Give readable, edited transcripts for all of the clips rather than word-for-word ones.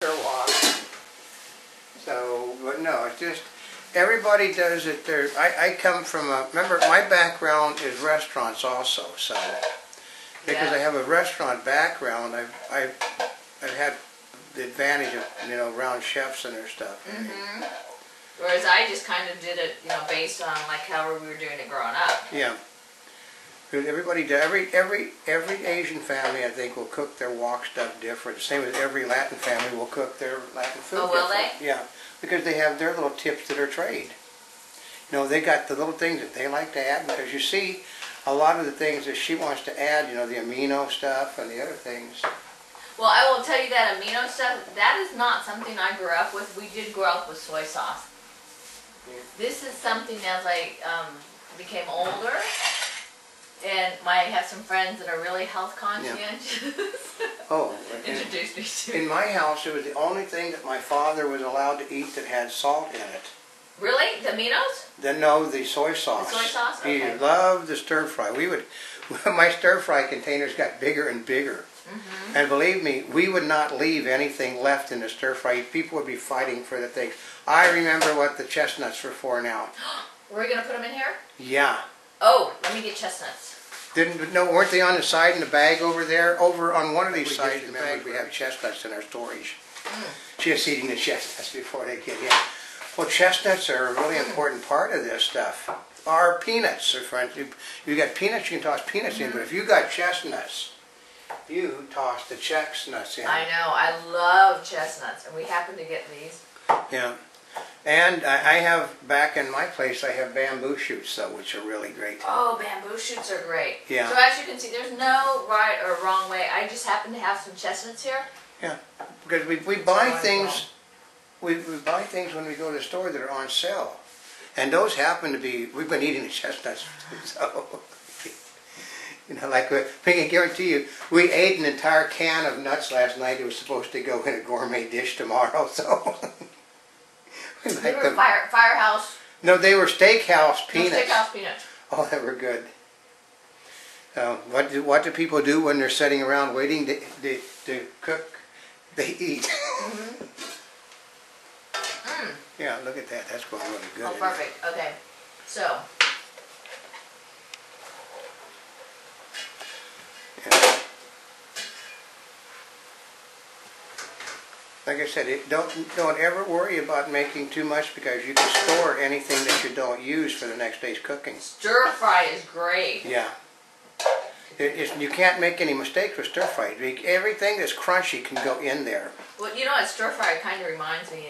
their wok. So, but no, it's just, everybody does it there. I come from a, remember, my background is restaurants also, so, because I have a restaurant background, I've had the advantage of, you know, around chefs and their stuff. Mm-hmm. Whereas I just kind of did it, you know, based on like how we were doing it growing up. Yeah. Because everybody, every Asian family, I think, will cook their wok stuff different. Same as every Latin family will cook their Latin food different. Oh, will they? Yeah, because they have their little tips to their trade. You know, they got the little things that they like to add, because you see a lot of the things that she wants to add, you know, the amino stuff and the other things. Well, I will tell you that amino stuff, that is not something I grew up with. We did grow up with soy sauce. Yeah. This is something as I became older, and I have some friends that are really health conscientious. Yeah. Oh, introduced me to. In my house, it was the only thing that my father was allowed to eat that had salt in it. Really? The aminos? No, the soy sauce. The soy sauce? Okay. He loved the stir fry. My stir fry containers got bigger and bigger. Mm-hmm. And believe me, we would not leave anything left in the stir fry. People would be fighting for the things. I remember what the chestnuts were for now. Were we going to put them in here? Yeah. Oh, let me get chestnuts. Weren't they on the side in the bag over there? Over on one of these sides of the bag, we have chestnuts in our storage. Mm. Just eating the chestnuts before they get in. Well, chestnuts are a really important part of this stuff. Our peanuts, friends. You got peanuts, you can toss peanuts in, but if you got chestnuts, you toss the chestnuts in. I know, I love chestnuts, and we happen to get these. Yeah. And I have, back in my place, I have bamboo shoots, though, which are really great. Oh, bamboo shoots are great. Yeah. So as you can see, there's no right or wrong way. I just happen to have some chestnuts here. Yeah, because we buy things, we buy things when we go to the store that are on sale. And those happen to be, we've been eating the chestnuts, so, you know, like, I can guarantee you, we ate an entire can of nuts last night. It was supposed to go in a gourmet dish tomorrow, so. They were Firehouse. No, they were Steakhouse peanuts. No, Steakhouse peanuts. Oh, they were good. What do people do when they're sitting around waiting to cook? They eat. Mm-hmm. Mm. Yeah, look at that. That's going really good. Oh, perfect. Okay. So. Yeah. Like I said, don't ever worry about making too much, because you can store anything that you don't use for the next day's cooking. Stir fry is great. Yeah. You can't make any mistakes with stir fry. Everything that's crunchy can go in there. Well, you know what stir fry kind of reminds me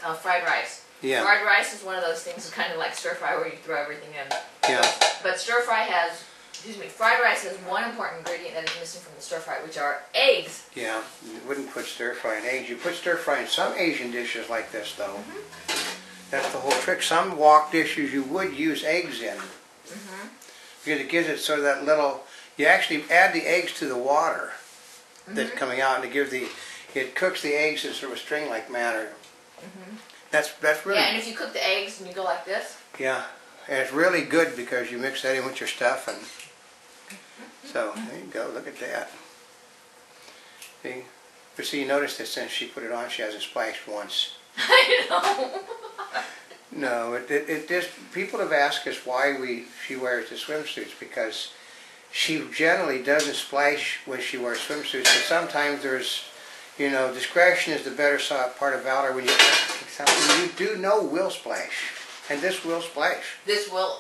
of fried rice. Yeah. Fried rice is one of those things kind of like stir fry where you throw everything in. Yeah. But stir fry has, fried rice has one important ingredient that is missing from the stir fry, which are eggs. Yeah, you wouldn't put stir fry in eggs. You put stir fry in some Asian dishes like this, though. Mm-hmm. That's the whole trick. Some wok dishes you would use eggs in. Mm-hmm. Because it gives it sort of that little, you actually add the eggs to the water that's coming out, and it cooks the eggs in sort of a string-like manner. Mm-hmm. That's really... Yeah, and if you cook the eggs and you go like this. Yeah, and it's really good because you mix that in with your stuff, and so there you go. Look at that. See, but see, you notice that since she put it on, she hasn't splashed once. I know. No, it just, people have asked us why she wears the swimsuits, because she generally doesn't splash when she wears swimsuits, but sometimes there's, you know, discretion is the better part of valor. When you cook something you do know will splash, and this will splash. It will.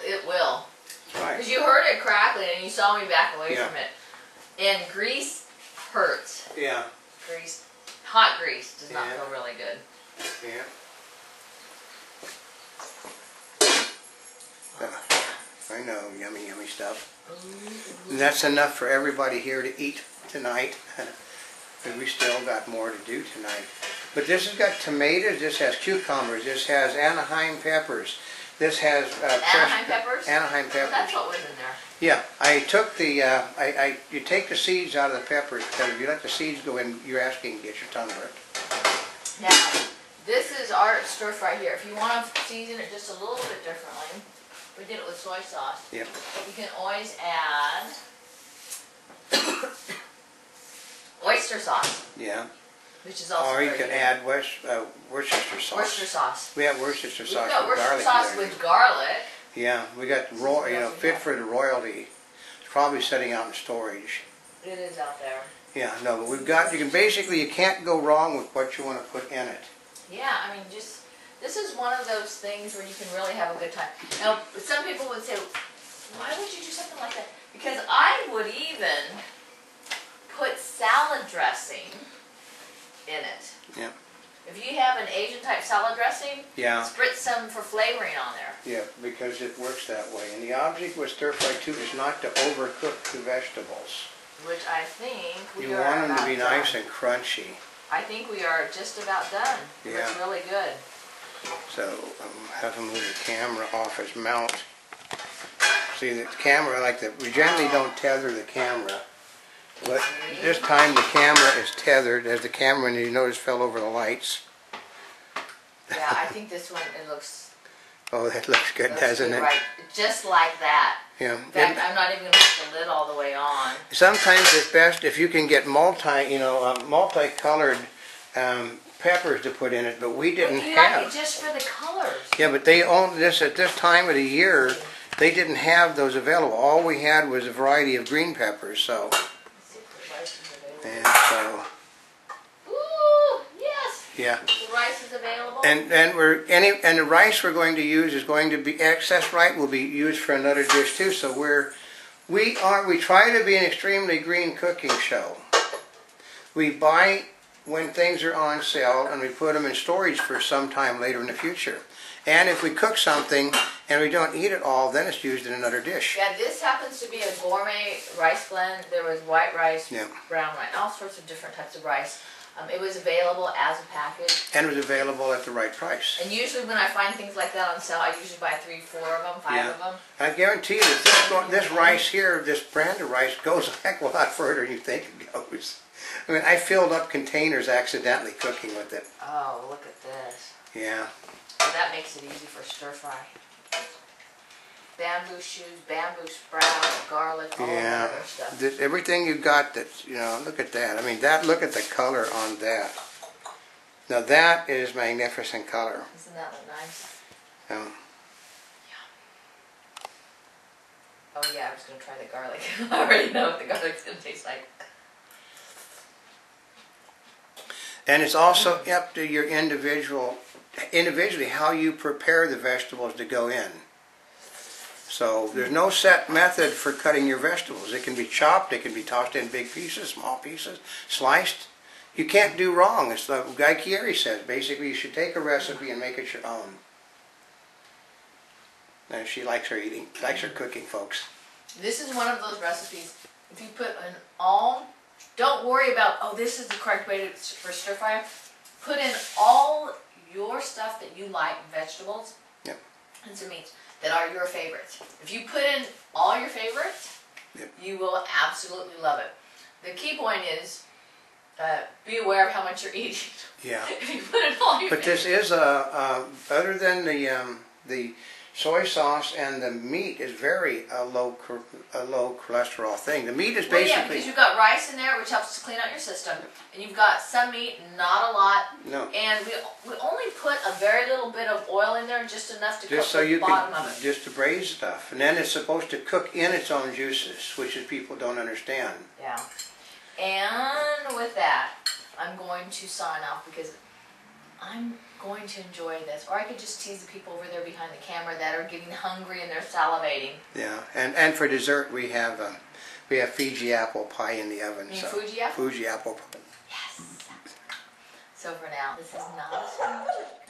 Right. Because you heard it crackling and you saw me back away from it. And grease hurts. Yeah. Hot grease does not feel really good. Yeah. I know, yummy, yummy stuff. And that's enough for everybody here to eat tonight. But we still got more to do tonight. But this has got tomatoes, this has cucumbers, this has Anaheim peppers, this has Anaheim peppers? Anaheim peppers. Well, that's what was in there. Yeah, I took the, you take the seeds out of the peppers, because if you let the seeds go in, you're asking to get your tongue burnt. Now, this is our stir fry here. If you want to season it just a little bit differently, we did it with soy sauce. Yep. You can always add oyster sauce. Yeah. which is also Or you very can good. add Worcestershire sauce. Worcestershire sauce. We have Worcestershire sauce We've got with Worcestershire garlic. sauce with garlic. Yeah, we got fit for the royalty. It's probably sitting out in storage. It is out there. Yeah, no, but we've got, you can't go wrong with what you want to put in it. Yeah, I mean, this is one of those things where you can really have a good time. Now, some people would say, why would you do something like that? Because I would even put salad dressing in it. Yeah. If you have an Asian type salad dressing, Yeah. spritz some for flavoring on there. Yeah, because it works that way. And the object with stir fry too is not to overcook the vegetables. Which I think we You are want them to about be done. nice and crunchy. I think we are just about done. Yeah. It's really good. So have him move the camera off its mount. See, the camera, we generally don't tether the camera. But this time the camera is tethered, as the camera, and you notice, fell over the lights. Yeah, I think this one, it looks... Oh, that looks good, doesn't it? Right, just like that. Yeah. In fact, I'm not even going to put the lid all the way on. Sometimes it's best if you can get multicolored peppers to put in it, but we didn't But you have. like it just for the colors. Yeah, but they own this at this time of the year. They didn't have those available. All we had was a variety of green peppers. So, Let's see if the rice is available. and so, Ooh, yes. yeah. The rice is available. And the rice we're going to use is going to be excess rice will be used for another dish too. So we try to be an extremely green cooking show. We buy when things are on sale and we put them in storage for some time later in the future. And if we cook something and we don't eat it all, then it's used in another dish. Yeah, this happens to be a gourmet rice blend. There was white rice, Yeah. brown rice, all sorts of different types of rice. It was available as a package. And it was available at the right price. And usually when I find things like that on sale, I usually buy 3, 4 of them, 5 of them. I guarantee you that this rice here, this brand of rice, goes a heck of a lot further than you think it goes. I mean, I filled up containers accidentally cooking with it. Oh, look at this. Yeah. So that makes it easy for stir fry. Bamboo shoots, bamboo sprout, garlic, all that other stuff. Everything you got that's, look at that. I mean, look at the color on that. Now that is magnificent color. Doesn't that look nice? Um, Oh yeah, I was going to try the garlic. I already know what the garlic's going to taste like. and it's also up to your individually how you prepare the vegetables to go in. So there's no set method for cutting your vegetables. It can be chopped, it can be tossed in big pieces, small pieces, sliced. You can't do wrong. It's like Guy Fieri says. Basically, you should take a recipe and make it your own. And she likes her eating, likes her cooking, folks. This is one of those recipes, if you put in all, don't worry about, oh, this is the correct way for stir fry. Put in all your stuff that you like, vegetables, Yep. and some meats that are your favorites. If you put in all your favorites, Yep. you will absolutely love it. The key point is, be aware of how much you're eating. Yeah. If you put in all your But favorites. this is other than the soy sauce and the meat is very low cholesterol thing. The meat is Well, yeah, basically because you've got rice in there, which helps to clean out your system, and you've got some meat, not a lot, no. and we only put a very little bit of oil in there, just enough to cook Just so the you bottom can of it. just to braise stuff, and then it's supposed to cook in its own juices, which is people don't understand. Yeah. And with that, I'm going to sign off because I'm going to enjoy this. Or I could just tease the people over there behind the camera that are getting hungry and they're salivating. Yeah, and for dessert we have Fiji apple pie in the oven. You mean So Fuji apple? Fuji apple pie. Yes. So for now, this is Notaspringchick.